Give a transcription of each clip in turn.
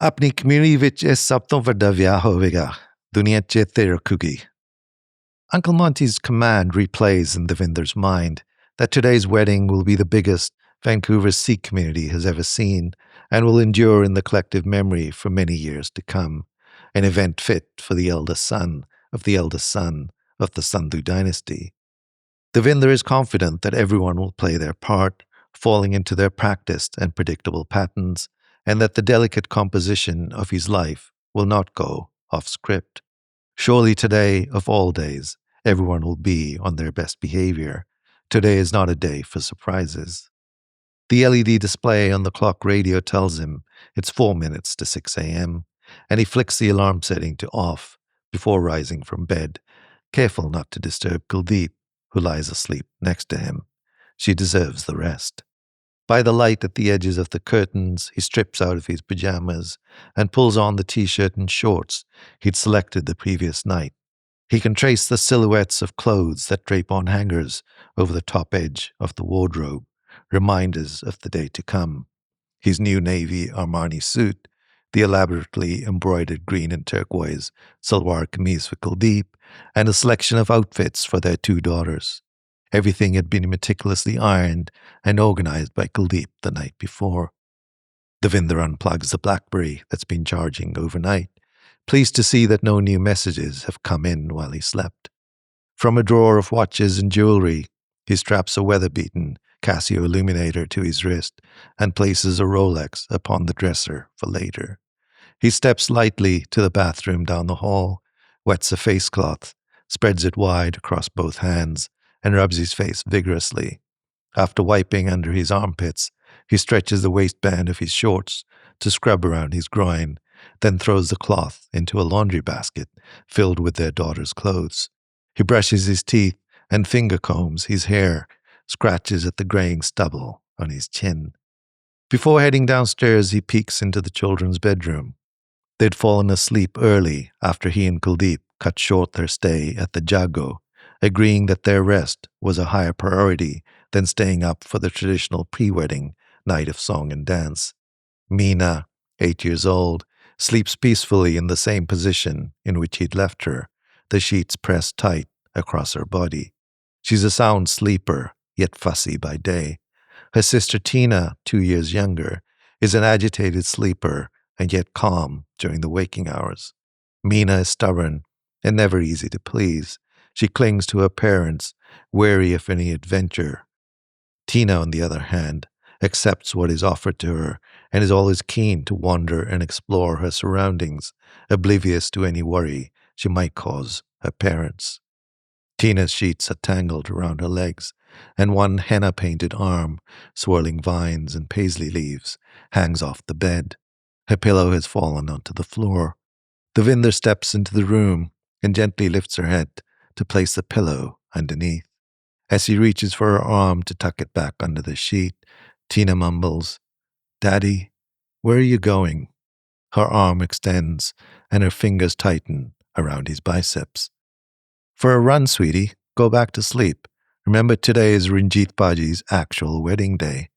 ਆਪਣੀ ਕਮਿਊਨਿਟੀ ਵਿੱਚ ਇਹ ਸਭ ਤੋਂ ਵੱਡਾ ਵਿਆਹ ਹੋਵੇਗਾ ਦੁਨੀਆ ਚੇਤੇ ਰੱਖੂਗੀ Uncle Monty's command replays in Devinder's mind that today's wedding will be the biggest Vancouver's Sikh community has ever seen and will endure in the collective memory for many years to come, an event fit for the eldest son of the eldest son of the Sandhu dynasty. Devinder is confident that everyone will play their part, falling into their practiced and predictable patterns, and that the delicate composition of his life will not go off script. Surely today, of all days, everyone will be on their best behavior. Today is not a day for surprises. The LED display on the clock radio tells him it's 4 minutes to 6 a.m., and he flicks the alarm setting to off before rising from bed, careful not to disturb Kuldeep, who lies asleep next to him. She deserves the rest. By the light at the edges of the curtains, he strips out of his pajamas and pulls on the t-shirt and shorts he'd selected the previous night. He can trace the silhouettes of clothes that drape on hangers over the top edge of the wardrobe, reminders of the day to come. His new navy Armani suit, the elaborately embroidered green and turquoise salwar kameez for Kuldeep, and a selection of outfits for their 2 daughters. Everything had been meticulously ironed and organized by Kuldeep the night before. Devinder unplugs the BlackBerry that's been charging overnight, pleased to see that no new messages have come in while he slept. From a drawer of watches and jewelry, he straps a weather-beaten Casio illuminator to his wrist and places a Rolex upon the dresser for later. He steps lightly to the bathroom down the hall, wets a face cloth, spreads it wide across both hands, and rubs his face vigorously. After wiping under his armpits, he stretches the waistband of his shorts to scrub around his groin, then throws the cloth into a laundry basket filled with their daughter's clothes. He brushes his teeth and finger combs his hair, scratches at the graying stubble on his chin. Before heading downstairs, he peeks into the children's bedroom. They'd fallen asleep early after he and Kuldeep cut short their stay at the Jago, agreeing that their rest was a higher priority than staying up for the traditional pre-wedding night of song and dance. Meena, 8 years old, sleeps peacefully in the same position in which he'd left her, the sheets pressed tight across her body. She's a sound sleeper, yet fussy by day. Her sister Tina, 2 years younger, is an agitated sleeper and yet calm during the waking hours. Meena is stubborn and never easy to please. She clings to her parents, wary of any adventure. Tina, on the other hand, accepts what is offered to her and is always keen to wander and explore her surroundings, oblivious to any worry she might cause her parents. Tina's sheets are tangled around her legs, and one henna-painted arm, swirling vines and paisley leaves, hangs off the bed. Her pillow has fallen onto the floor. Devinder steps into the room and gently lifts her head to place the pillow underneath. As he reaches for her arm to tuck it back under the sheet, Tina mumbles, "Daddy, where are you going?" Her arm extends and her fingers tighten around his biceps. "For a run, sweetie. Go back to sleep. Remember today is Ranjit Baji's actual wedding day."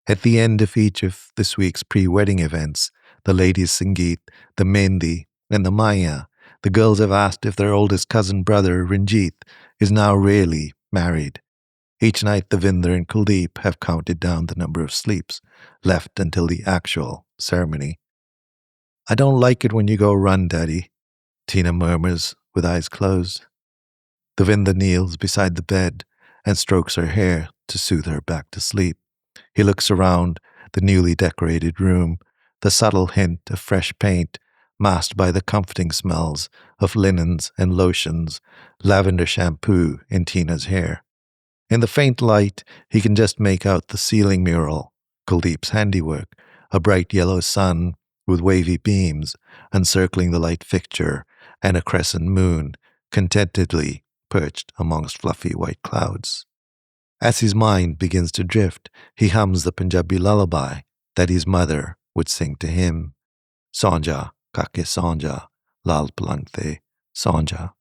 At the end of each of this week's pre-wedding events, the ladies' Sangeet, the Mehndi, and the Maya, the girls have asked if their oldest cousin brother, Ranjit, is now really married. Each night, Devinder and Kuldeep have counted down the number of sleeps left until the actual ceremony. "I don't like it when you go run, Daddy," Tina murmurs with eyes closed. Devinder kneels beside the bed and strokes her hair to soothe her back to sleep. He looks around the newly decorated room, the subtle hint of fresh paint masked by the comforting smells of linens and lotions, lavender shampoo in Tina's hair. In the faint light, he can just make out the ceiling mural, Kuldeep's handiwork, a bright yellow sun with wavy beams encircling the light fixture, and a crescent moon contentedly perched amongst fluffy white clouds. As his mind begins to drift, he hums the Punjabi lullaby that his mother would sing to him. Sanja, kake sanja, lal palang te, sanja.